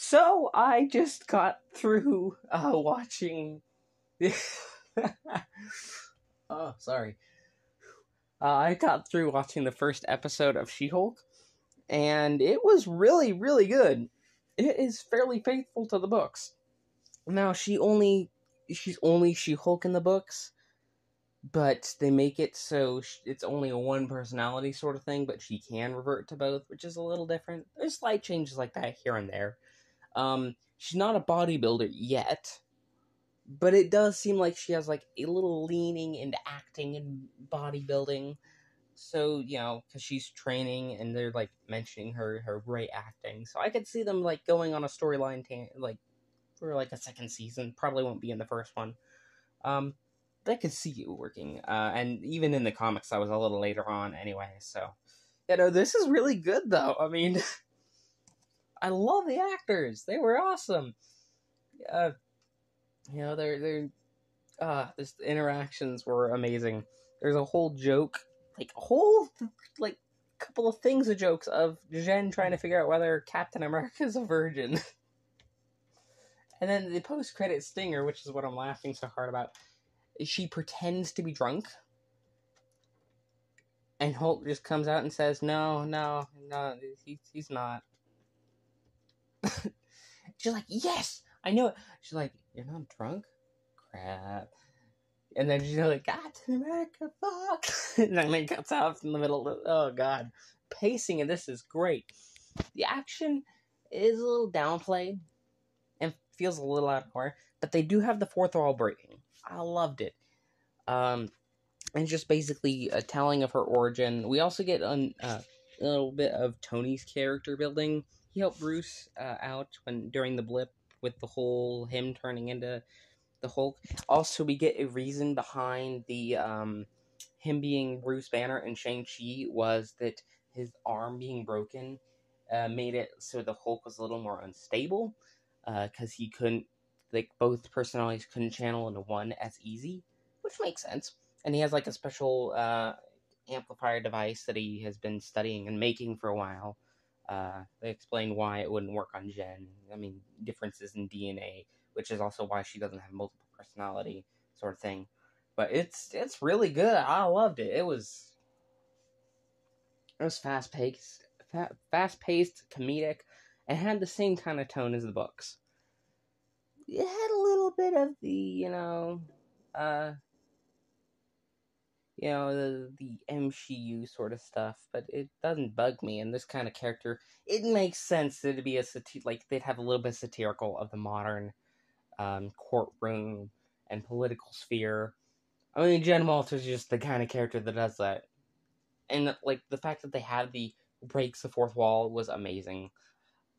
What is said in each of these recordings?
So I just got through watching. Oh, sorry. I got through watching the first episode of She-Hulk, and it was really, really good. It is fairly faithful to the books. Now she's only She-Hulk in the books, but they make it so it's only a one personality sort of thing, but she can revert to both, which is a little different. There's slight changes like that here and there. She's not a bodybuilder yet, but it does seem like she has like a little leaning into acting and bodybuilding. So, because she's training and they're like mentioning her great acting. So I could see them like going on a storyline like for like a second season. Probably won't be in the first one. But I could see it working. And even in the comics, I was a little later on anyway. So, this is really good though. I mean, I love the actors. They were awesome. They're this interactions were amazing. There's a whole joke, like couple of things of jokes of Jen trying to figure out whether Captain America's a virgin. And then the post-credit stinger, which is what I'm laughing so hard about, she pretends to be drunk. And Hulk just comes out and says, no, he's not. She's like, yes, I know it. She's like, you're not drunk? Crap. And then she's like, Captain America, fuck. And then it cuts off in the middle of oh god. Pacing in this is great. The action is a little downplayed and feels a little out of order, but they do have the fourth wall breaking. I loved it. And just basically a telling of her origin. We also get a little bit of Tony's character building. He helped Bruce out during the blip with the whole him turning into the Hulk. Also, we get a reason behind the him being Bruce Banner and Shang-Chi was that his arm being broken made it so the Hulk was a little more unstable because he couldn't, like, both personalities couldn't channel into one as easy, which makes sense. And he has like a special amplifier device that he has been studying and making for a while. They explain why it wouldn't work on Jen. I mean, differences in DNA, which is also why she doesn't have multiple personality sort of thing. But it's really good. I loved it. It was fast paced, comedic, and had the same kind of tone as the books. It had a little bit of the the MCU sort of stuff, but it doesn't bug me. And this kind of character, it makes sense that it'd be they'd have a little bit satirical of the modern courtroom and political sphere. I mean, Jen Walters is just the kind of character that does that. And like the fact that they had the breaks the fourth wall was amazing.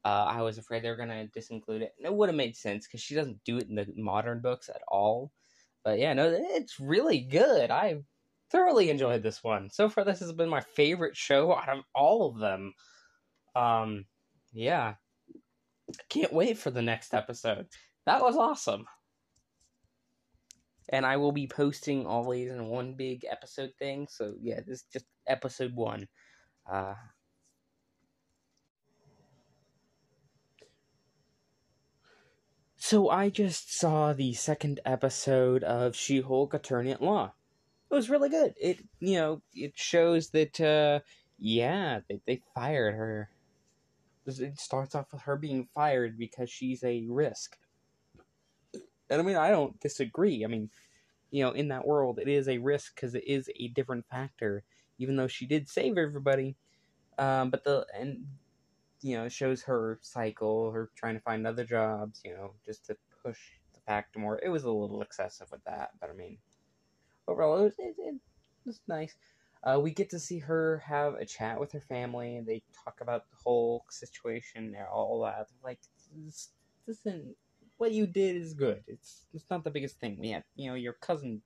I was afraid they were gonna disinclude it, and it would have made sense because she doesn't do it in the modern books at all. But yeah, no, it's really good. I thoroughly enjoyed this one. So far, this has been my favorite show out of all of them. Yeah. Can't wait for the next episode. That was awesome. And I will be posting all these in one big episode thing. So yeah, this is just episode 1. So I just saw the second episode of She-Hulk Attorney at Law. It was really good. It shows that, they fired her. It starts off with her being fired because she's a risk. And I mean, I don't disagree. I mean, in that world, it is a risk because it is a different factor, even though she did save everybody. It shows her cycle, her trying to find other jobs, just to push the factor more. It was a little excessive with that, but I mean, overall, it was nice. We get to see her have a chat with her family. They talk about the whole situation, all that. Like, this isn't what you did is good. It's not the biggest thing. We had, your cousin,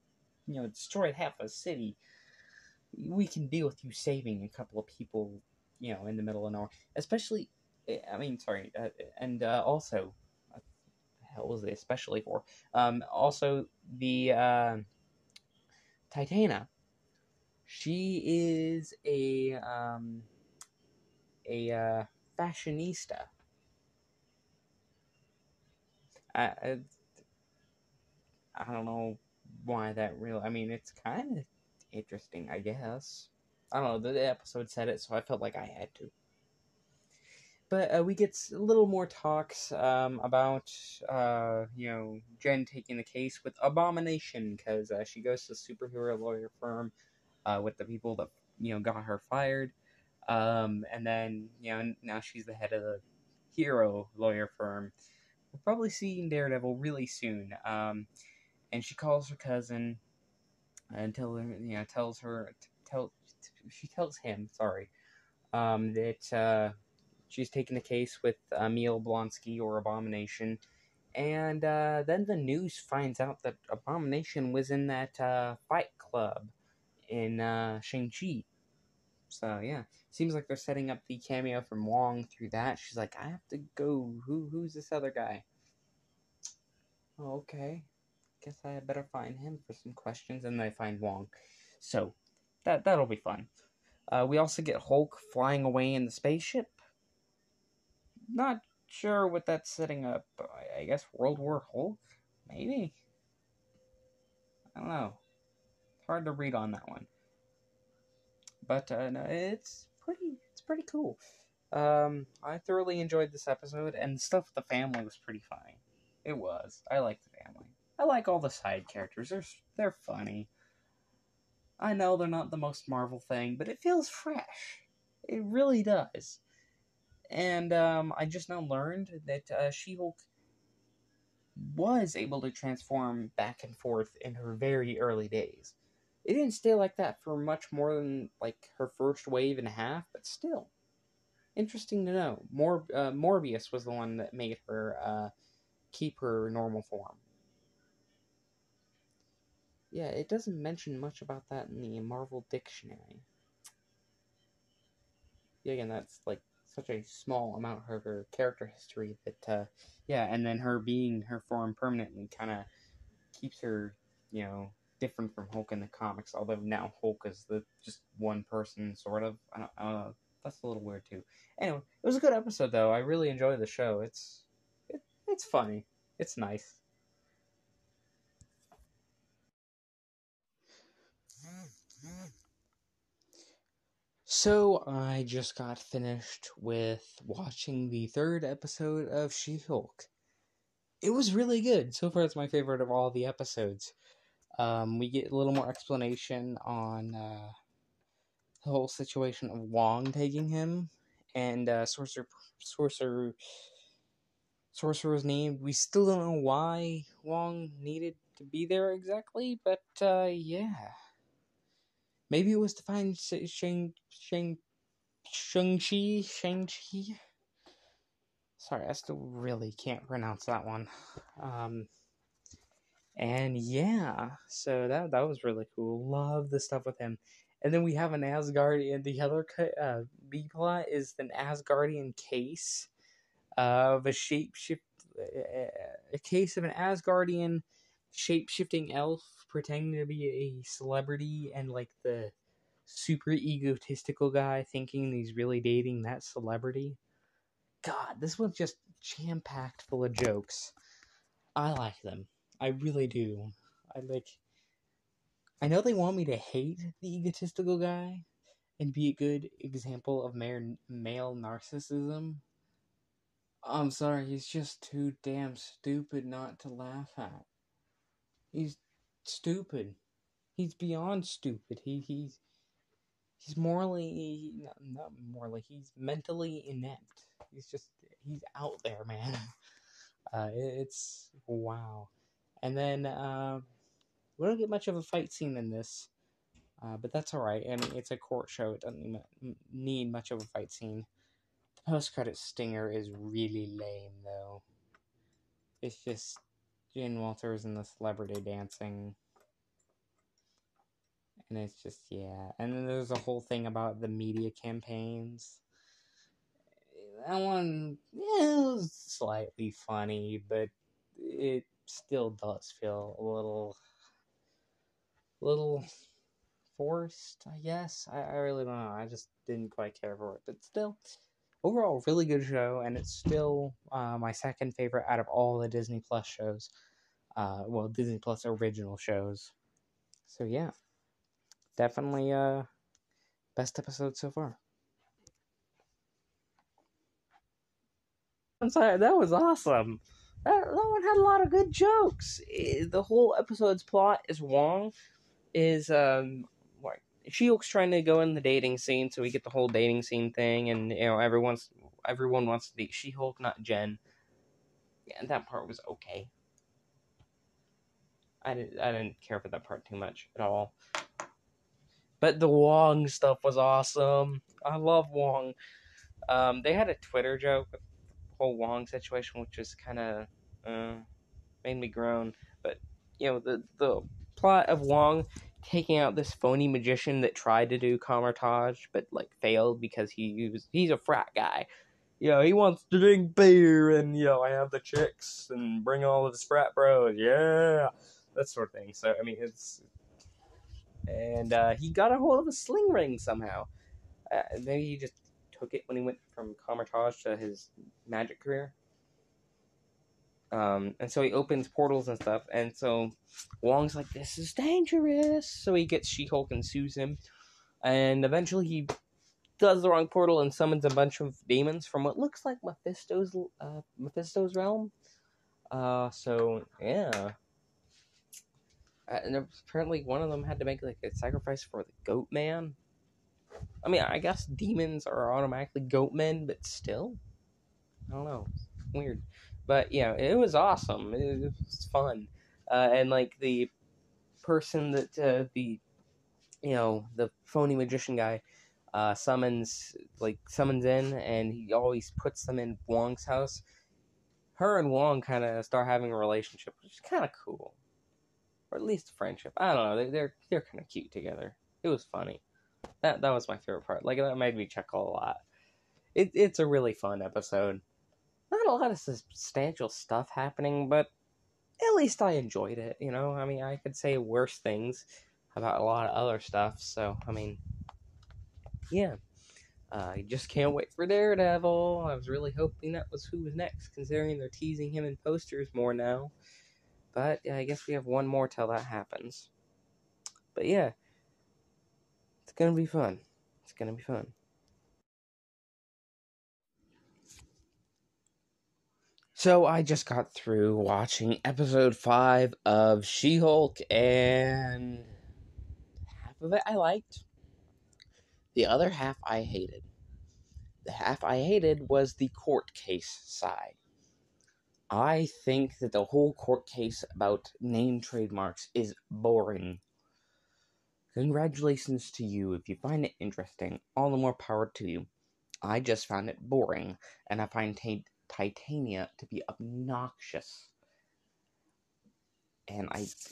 destroyed half a city. We can deal with you saving a couple of people, in the middle of nowhere. Especially, I mean, sorry, and also, what the hell was it especially for? Also, the Titania. She is a fashionista. I I don't know why that real. I mean, it's kind of interesting, I guess. I don't know. The episode said it, so I felt like I had to. But we get a little more talks about Jen taking the case with Abomination because she goes to the superhero lawyer firm with the people that got her fired, and then now she's the head of the hero lawyer firm. We'll probably see Daredevil really soon. And she calls her cousin and she tells him, sorry, that she's taking the case with Emil Blonsky or Abomination. And then the news finds out that Abomination was in that fight club in Shang-Chi. So, yeah. Seems like they're setting up the cameo from Wong through that. She's like, I have to go. Who's this other guy? Oh, okay. Guess I better find him for some questions. And they find Wong. So, that'll be fun. We also get Hulk flying away in the spaceship. Not sure what that's setting up. I guess World War Hulk? Maybe? I don't know. It's hard to read on that one. But no, it's pretty cool. I thoroughly enjoyed this episode, and the stuff with the family was pretty funny. It was. I like the family. I like all the side characters. They're funny. I know they're not the most Marvel thing, but it feels fresh. It really does. And I just now learned that She-Hulk was able to transform back and forth in her very early days. It didn't stay like that for much more than like her first wave and a half, but still interesting to know. Morbius was the one that made her keep her normal form. Yeah, it doesn't mention much about that in the Marvel dictionary. Yeah, again, that's like such a small amount of her character history that yeah, and then her being her form permanently kind of keeps her, different from Hulk in the comics. Although now Hulk is the just one person, sort of. I don't know. That's a little weird too. Anyway, it was a good episode though. I really enjoy the show. It's funny. It's nice. So I just got finished with watching the third episode of She-Hulk. It was really good. So far, it's my favorite of all the episodes. We get a little more explanation on the whole situation of Wong taking him, and Sorcerer was named. We still don't know why Wong needed to be there exactly, but yeah, maybe it was to find Shang-Chi. Sorry, I still really can't pronounce that one. And yeah, so that was really cool. Love the stuff with him. And then we have an Asgardian. The other B plot is an Asgardian case of a case of an Asgardian shape shifting elf pretending to be a celebrity, and like the super egotistical guy thinking he's really dating that celebrity. God, this one's just jam packed full of jokes. I like them. I really do. I know they want me to hate the egotistical guy and be a good example of male narcissism. I'm sorry, he's just too damn stupid not to laugh at. He's stupid. He's beyond stupid. He's morally not morally. He's mentally inept. He's out there, man. It's wow. And then we don't get much of a fight scene in this, but that's alright. I mean, it's a court show. It doesn't need much of a fight scene. The post-credit stinger is really lame, though. It's just Gene Walters and the celebrity dancing. And it's just, yeah. And then there's a whole thing about the media campaigns. That one, yeah, it was slightly funny, but it still does feel a little forced, I guess. I really don't know. I just didn't quite care for it. But still, overall, really good show, and it's still my second favorite out of all the Disney Plus shows. Disney Plus original shows. So yeah, definitely best episode so far. I'm sorry, that was awesome. That one had a lot of good jokes. The whole episode's plot is Wong is like She-Hulk's trying to go in the dating scene, so we get the whole dating scene thing, and everyone wants to date She-Hulk, not Jen. Yeah, and that part was okay. I didn't care for that part too much at all. But the Wong stuff was awesome. I love Wong. They had a Twitter joke with the whole Wong situation, which was kind of made me groan. But the plot of Wong taking out this phony magician that tried to do Kamar-Taj but failed because he's a frat guy. He wants to drink beer and I have the chicks and bring all of his frat bros. Yeah, that sort of thing. So I mean, he got a hold of a sling ring somehow. Maybe he just took it when he went from Kamar-Taj to his magic career. And so he opens portals and stuff, and so Wong's like, this is dangerous, so he gets She-Hulk and sues him, and eventually he does the wrong portal and summons a bunch of demons from what looks like Mephisto's realm. So yeah. And apparently one of them had to make a sacrifice for the Goat Man. I mean, I guess demons are automatically goat men, but still, I don't know, weird. But yeah, it was awesome. It was fun, and the person that the phony magician guy summons in, and he always puts them in Wong's house. Her and Wong kind of start having a relationship, which is kind of cool, or at least a friendship. I don't know. They're kind of cute together. It was funny. That was my favorite part. That made me chuckle a lot. It's a really fun episode. Not a lot of substantial stuff happening, but at least I enjoyed it. I mean, I could say worse things about a lot of other stuff. So I mean, yeah. I just can't wait for Daredevil. I was really hoping that was who was next, considering they're teasing him in posters more now. But yeah, I guess we have one more till that happens. But yeah, it's gonna be fun. It's gonna be fun. So I just got through watching episode 5 of She-Hulk, and half of it I liked. The other half I hated. The half I hated was the court case side. I think that the whole court case about name trademarks is boring. Congratulations to you if you find it interesting. All the more power to you. I just found it boring, and I find Titania to be obnoxious. And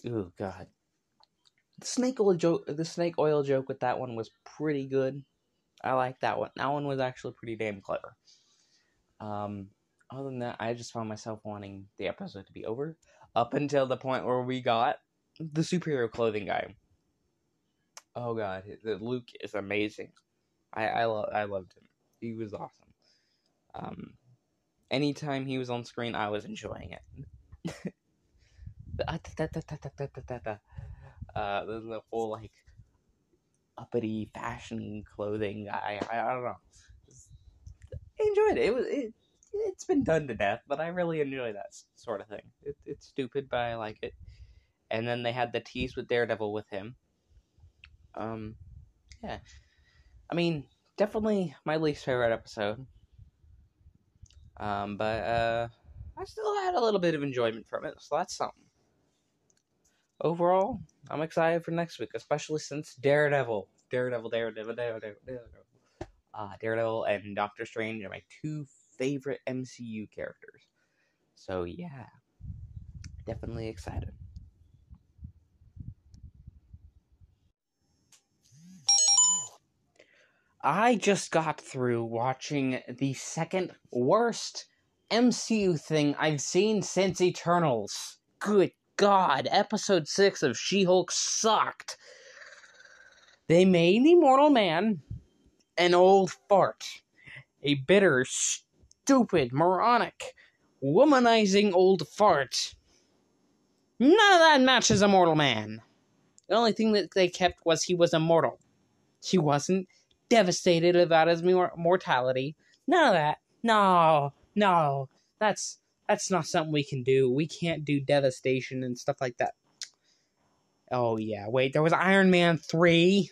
oh god. The snake oil joke with that one was pretty good. I like that one. That one was actually pretty damn clever. Other than that, I just found myself wanting the episode to be over up until the point where we got the superhero clothing guy. Oh god, Luke is amazing. I loved him. He was awesome. Anytime he was on screen, I was enjoying it. The whole uppity fashion clothing. I don't know. I enjoyed it. It's been done to death, but I really enjoy that sort of thing. It's stupid, but I like it. And then they had the tease with Daredevil with him. Yeah. I mean, definitely my least favorite episode. But I still had a little bit of enjoyment from it, so that's something. Overall, I'm excited for next week, especially since Daredevil and Doctor Strange are my two favorite MCU characters. So yeah, definitely excited. I just got through watching the second worst MCU thing I've seen since Eternals. Good God, episode 6 of She-Hulk sucked. They made Immortal Man an old fart. a bitter, stupid, moronic, womanizing old fart. None of that matches a mortal man. The only thing that they kept was he was immortal. He wasn't devastated about his mortality. None of that. No. That's not something we can do. We can't do devastation and stuff like that. Oh, yeah. Wait, there was Iron Man 3.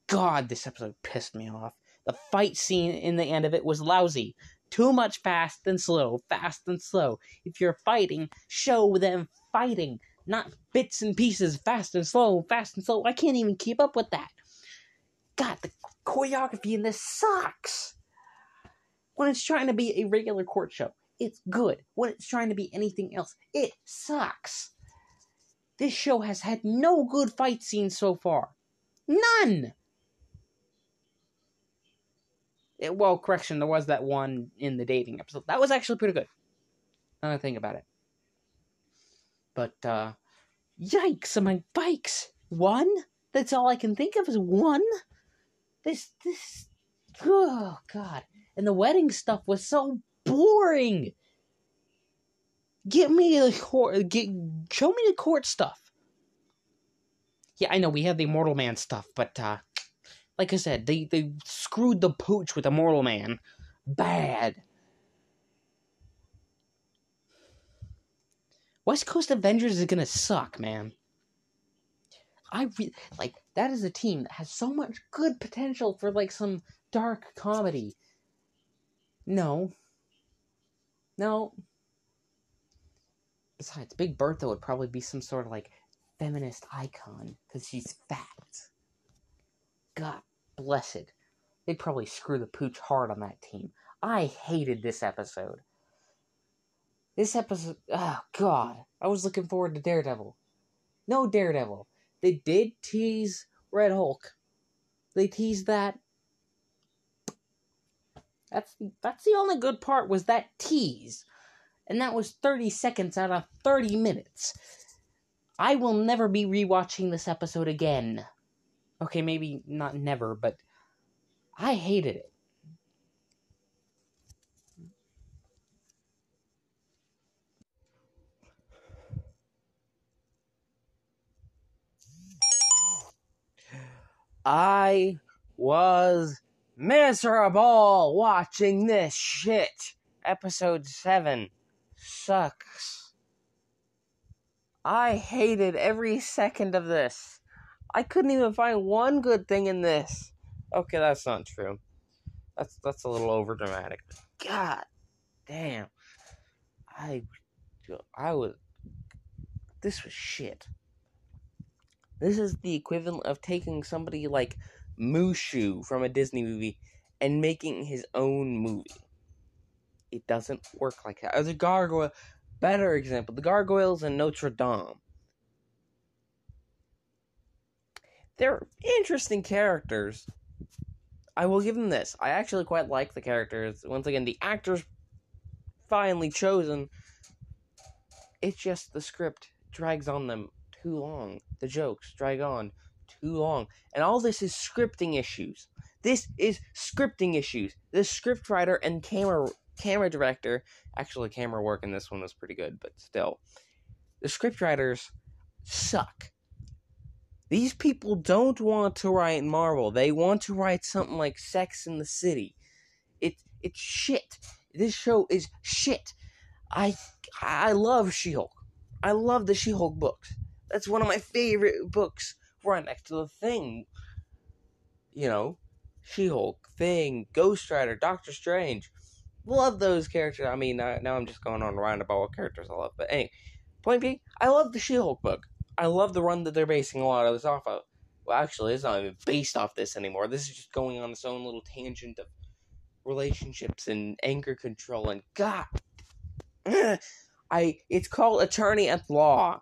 God, this episode pissed me off. The fight scene in the end of it was lousy. Too much fast and slow. If you're fighting, show them fighting. Not bits and pieces, fast and slow. I can't even keep up with that. God, the choreography in this sucks. When it's trying to be a regular court show, it's good. When it's trying to be anything else, it sucks. This show has had no good fight scenes so far. None! Well, correction, there was that one in the dating episode. That was actually pretty good. Now I think about it. But, yikes, my bikes. One? That's all I can think of is one? This, oh, God. And the wedding stuff was so boring. Show me the court stuff. Yeah, I know, we have the Immortal Man stuff, but, like I said, they screwed the pooch with Immortal Man. Bad. West Coast Avengers is gonna suck, man. That is a team that has so much good potential for, some dark comedy. No. Besides, Big Bertha would probably be some sort of, feminist icon, because she's fat. God bless it. They'd probably screw the pooch hard on that team. I hated this episode. Oh, God. I was looking forward to Daredevil. No Daredevil. They did tease Red Hulk. They teased that. That's the only good part, was that tease. And that was 30 seconds out of 30 minutes. I will never be rewatching this episode again. Okay, maybe not never, but I hated it. I was miserable watching this shit. Episode 7 sucks. I hated every second of this. I couldn't even find one good thing in this. Okay, that's not true. That's a little overdramatic. God damn. This was shit. This is the equivalent of taking somebody like Mushu from a Disney movie and making his own movie. It doesn't work like that. As a gargoyle, better example, the gargoyles in Notre Dame. They're interesting characters. I will give them this. I actually quite like the characters. Once again, the actors finally chosen. It's just the script drags on them too long. The jokes drag on too long. And all this is scripting issues. The scriptwriter and camera director, actually camera work in this one was pretty good, but still. The scriptwriters suck. These people don't want to write Marvel. They want to write something like Sex and the City. It's shit. This show is shit. I love She-Hulk. I love the She-Hulk books. That's one of my favorite books, right next to The Thing. You know, She-Hulk, Thing, Ghost Rider, Doctor Strange. Love those characters. I mean, now I'm just going on a roundabout what characters I love. But anyway, point being, I love the She-Hulk book. I love the run that they're basing a lot of this off of. Well, actually, it's not even based off this anymore. This is just going on its own little tangent of relationships and anger control. And God, it's called Attorney at Law.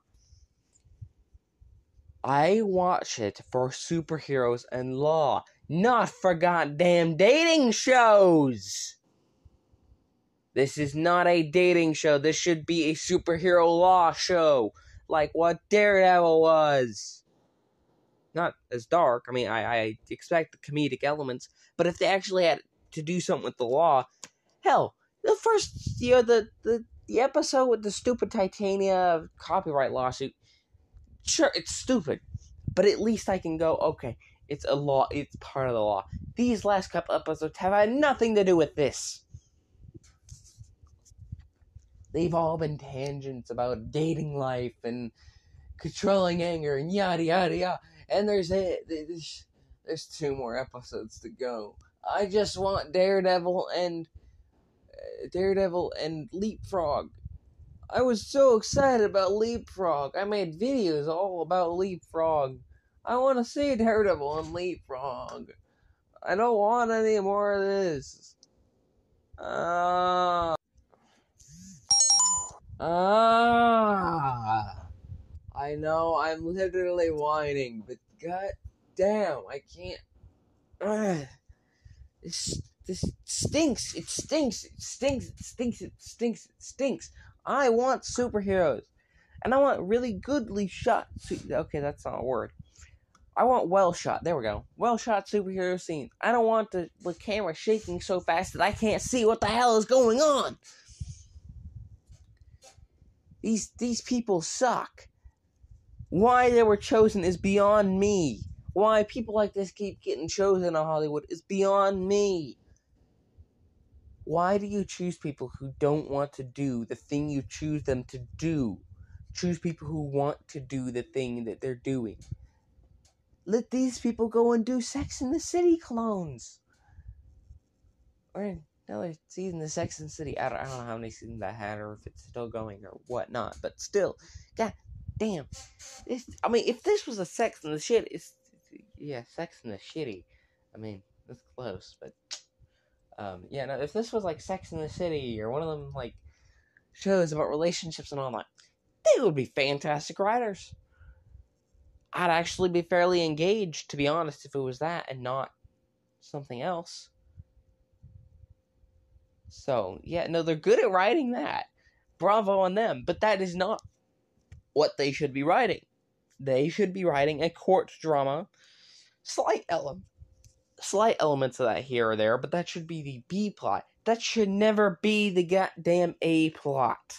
I watch it for superheroes and law, not for goddamn dating shows. This is not a dating show. This should be a superhero law show, like what Daredevil was. not as dark. I mean, I expect the comedic elements, but if they actually had to do something with the law, hell, the first, the episode with the stupid Titania copyright lawsuit, sure, it's stupid, but at least I can go, okay, it's a law, it's part of the law. These last couple episodes have had nothing to do with this. They've all been tangents about dating life and controlling anger and yada yada yada. And there's 2 more episodes to go. I just want Daredevil and Leapfrog. I was so excited about Leapfrog. I made videos all about Leapfrog. I want to see Daredevil and Leapfrog. I don't want any more of this. I know I'm literally whining, but god damn, I can't. This stinks. It stinks. It stinks. It stinks. It stinks. It stinks. I want superheroes, and I want really goodly shot. Okay, that's not a word. I want well shot. There we go. Well shot superhero scenes. I don't want the camera shaking so fast that I can't see what the hell is going on. These people suck. Why they were chosen is beyond me. Why people like this keep getting chosen in Hollywood is beyond me. Why do you choose people who don't want to do the thing you choose them to do? Choose people who want to do the thing that they're doing. Let these people go and do Sex and the City clones. Or another season of Sex and the City. I don't know how many seasons that had, or if it's still going, or whatnot. But still, god damn. If this was a Sex and the Shit, Sex and the Shitty. I mean, that's close, but if this was like Sex and the City or one of them like shows about relationships and all that, they would be fantastic writers. I'd actually be fairly engaged, to be honest, if it was that and not something else. So, they're good at writing that. Bravo on them. But that is not what they should be writing. They should be writing a court drama. Slight elements of that here or there, but that should be the B plot. That should never be the goddamn A plot.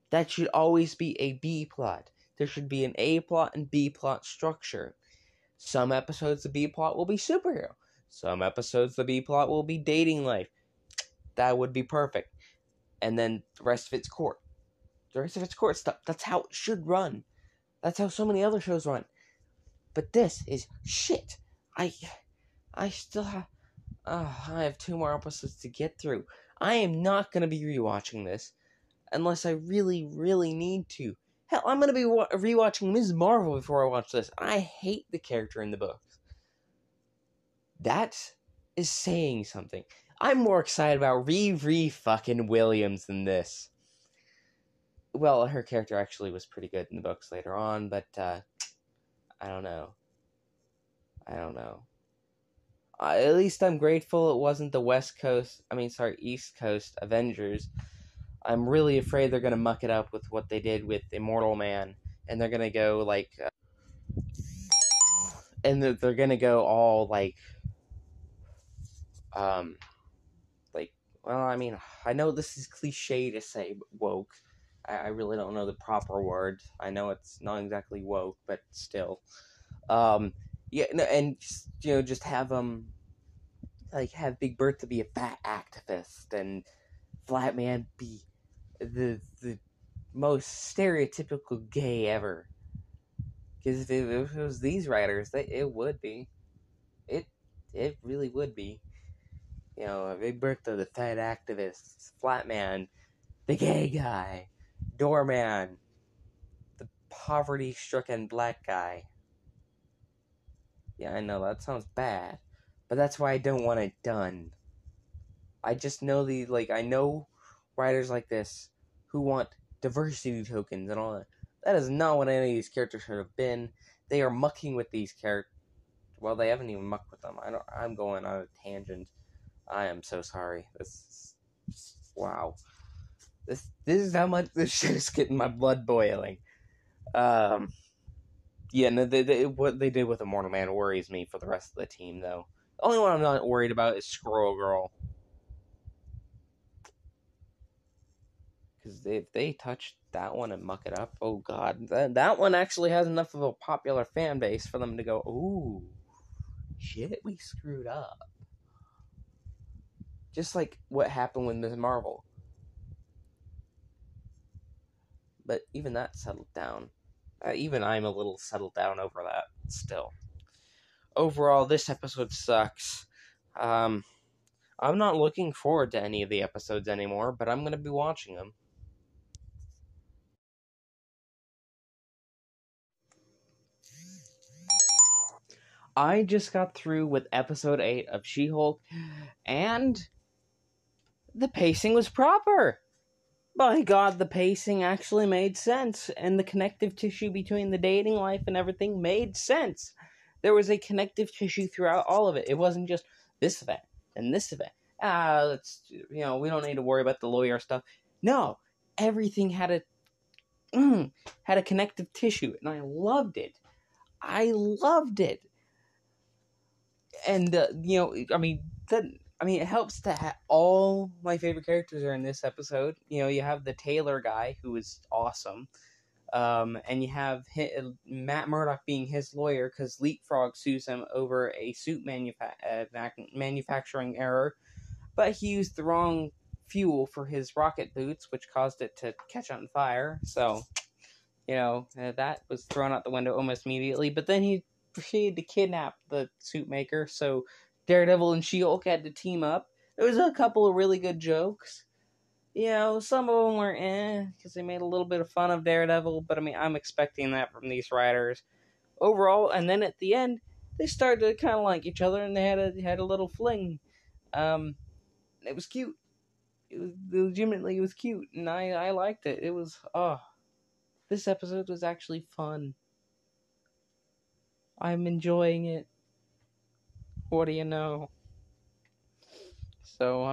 That should always be a B plot. There should be an A plot and B plot structure. Some episodes the B plot will be superhero. Some episodes the B plot will be dating life. That would be perfect. And then the rest of it's court. The rest of it's court stuff. That's how it should run. That's how so many other shows run. But this is shit. I still have... I have 2 more episodes to get through. I am not going to be rewatching this unless I really, really need to. Hell, I'm going to be rewatching Ms. Marvel before I watch this. I hate the character in the books. That is saying something. I'm more excited about Riri fucking Williams than this. Well, her character actually was pretty good in the books later on, but, I don't know. At least I'm grateful it wasn't the East Coast Avengers. I'm really afraid they're gonna muck it up with what they did with Immortal Man, and they're gonna go, they're gonna go all, I know this is cliche to say, but woke. I really don't know the proper word. I know it's not exactly woke, but still. Just have have Big Bertha be a fat activist, and Flatman be the most stereotypical gay ever. Because if it was these writers, it would be. It really would be. Big Bertha, the fat activist, Flatman, the gay guy, Doorman, the poverty-stricken black guy. Yeah, I know, that sounds bad. But that's why I don't want it done. I just know I know writers like this who want diversity tokens and all that. That is not what any of these characters should have been. They are mucking with these characters. Well, they haven't even mucked with them. I'm going on a tangent. I am so sorry. Wow. This is how much this shit is getting my blood boiling. Yeah, no, what they did with Immortal Man worries me for the rest of the team, though. The only one I'm not worried about is Squirrel Girl. Because if they touch that one and muck it up, oh god. That one actually has enough of a popular fan base for them to go, ooh, shit, we screwed up. Just like what happened with Ms. Marvel. But even that settled down. Even I'm a little settled down over that still. Overall, this episode sucks. I'm not looking forward to any of the episodes anymore, but I'm going to be watching them. I just got through with episode 8 of She-Hulk, and the pacing was proper. By God, the pacing actually made sense, and the connective tissue between the dating life and everything made sense. There was a connective tissue throughout all of it. It wasn't just this event and this event. We don't need to worry about the lawyer stuff. No, everything had a connective tissue, and I loved it. And it helps to all my favorite characters are in this episode. You have the Taylor guy, who is awesome. And you have Matt Murdock being his lawyer because Leapfrog sues him over a suit manufacturing error. But he used the wrong fuel for his rocket boots, which caused it to catch on fire. So, that was thrown out the window almost immediately. But then he proceeded to kidnap the suit maker, so Daredevil and She-Hulk had to team up. There was a couple of really good jokes. Some of them were because they made a little bit of fun of Daredevil, but I'm expecting that from these writers. Overall, and then at the end, they started to kind of like each other, and they had a little fling. It was cute. It was cute, and I liked it. It was, this episode was actually fun. I'm enjoying it. What do you know? So,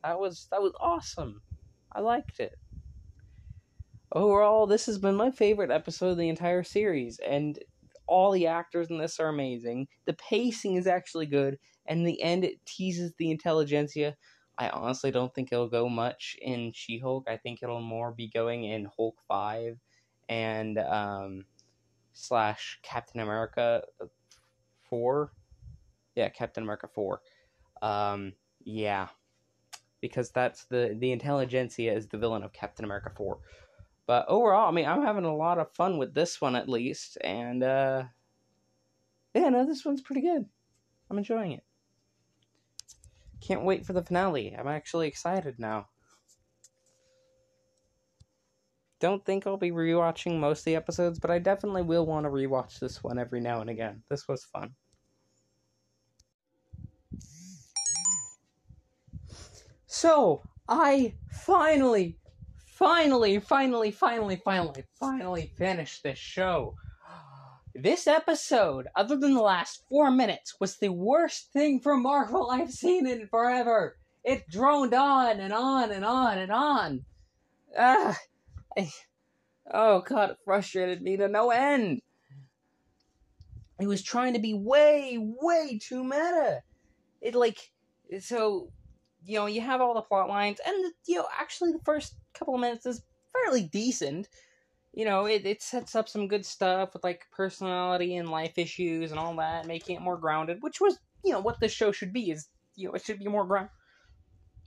that was awesome. I liked it. Overall, this has been my favorite episode of the entire series, and all the actors in this are amazing. The pacing is actually good, and in the end, it teases the intelligentsia. I honestly don't think it'll go much in She-Hulk. I think it'll more be going in Hulk 5 and / Captain America 4. Yeah, Captain America 4. Yeah. Because that's the intelligentsia is the villain of Captain America 4. But overall, I'm having a lot of fun with this one at least. And, this one's pretty good. I'm enjoying it. Can't wait for the finale. I'm actually excited now. Don't think I'll be rewatching most of the episodes, but I definitely will want to rewatch this one every now and again. This was fun. So, I finally finished this show. This episode, other than the last 4 minutes, was the worst thing from Marvel I've seen in forever. It droned on and on and on and on. Oh god, it frustrated me to no end. It was trying to be way, way too meta. You have all the plot lines, and, actually the first couple of minutes is fairly decent. It sets up some good stuff with, personality and life issues and all that, making it more grounded, which was, what this show should be, is, it should be a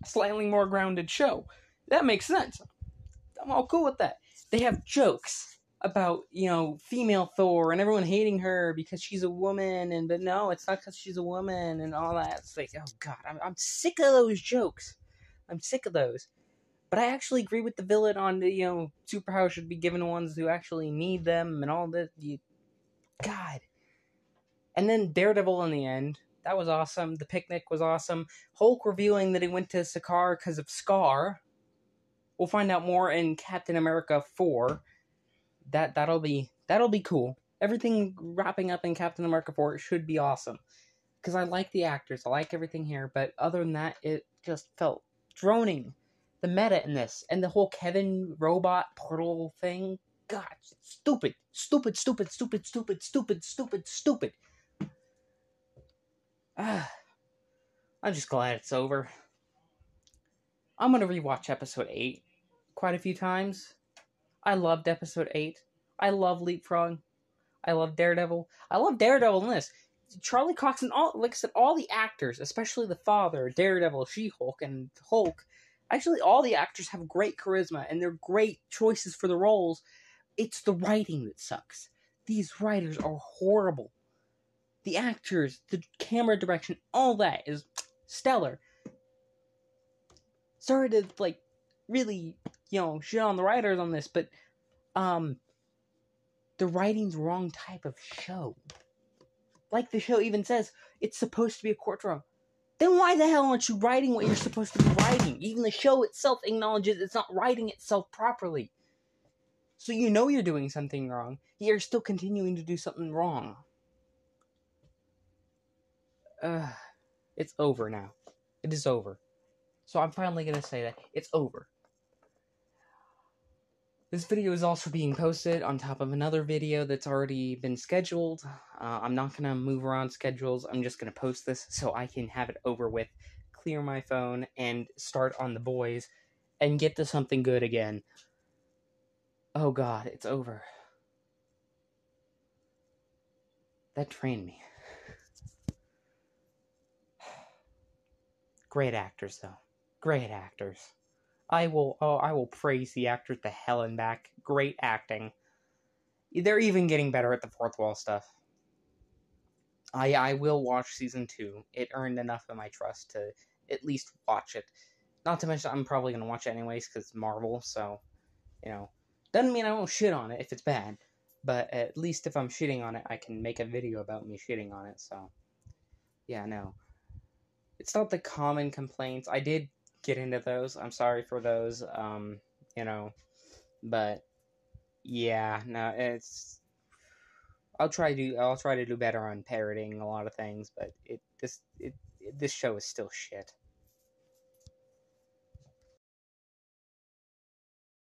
slightly more grounded show. That makes sense. I'm all cool with that. They have jokes about, female Thor and everyone hating her because she's a woman, but no, it's not because she's a woman and all that. It's like, oh god, I'm sick of those jokes. I'm sick of those. But I actually agree with the villain on the, superpowers should be given to ones who actually need them and all that. God. And then Daredevil in the end. That was awesome. The picnic was awesome. Hulk revealing that he went to Sakaar because of Scar. We'll find out more in Captain America 4. That'll be cool. Everything wrapping up in Captain America 4 should be awesome. Because I like the actors. I like everything here. But other than that, it just felt droning. The meta in this, and the whole Kevin robot portal thing, God, stupid. Stupid, stupid, stupid, stupid, stupid, stupid, stupid. I'm just glad it's over. I'm gonna rewatch episode 8 quite a few times. I loved episode 8. I love Leapfrog. I love Daredevil. I love Daredevil in this. Charlie Cox and all, like I said, all the actors, especially the father, Daredevil, She-Hulk, and Hulk, actually all the actors have great charisma and they're great choices for the roles. It's the writing that sucks. These writers are horrible. The actors, the camera direction, all that is stellar. Sorry to, like, really, shit on the writers on this, but, the writing's wrong type of show. Like the show even says, it's supposed to be a courtroom. Then why the hell aren't you writing what you're supposed to be writing? Even the show itself acknowledges it's not writing itself properly. So you know you're doing something wrong, yet you're still continuing to do something wrong. It's over now. It is over. So I'm finally going to say that it's over. This video is also being posted on top of another video that's already been scheduled. I'm not going to move around schedules. I'm just going to post this so I can have it over with, clear my phone, and start on The Boys, and get to something good again. Oh God, it's over. That trained me. Great actors, though. Great actors. I will praise the actors to hell and back. Great acting. They're even getting better at the fourth wall stuff. I will watch season 2. It earned enough of my trust to at least watch it. Not to mention, I'm probably going to watch it anyways, because it's Marvel, so, doesn't mean I won't shit on it if it's bad. But at least if I'm shitting on it, I can make a video about me shitting on it, so. Yeah, no. It's not the common complaints. I did get into those. I'm sorry for those. But yeah, no, it's. I'll try to do better on parroting a lot of things, but this show is still shit.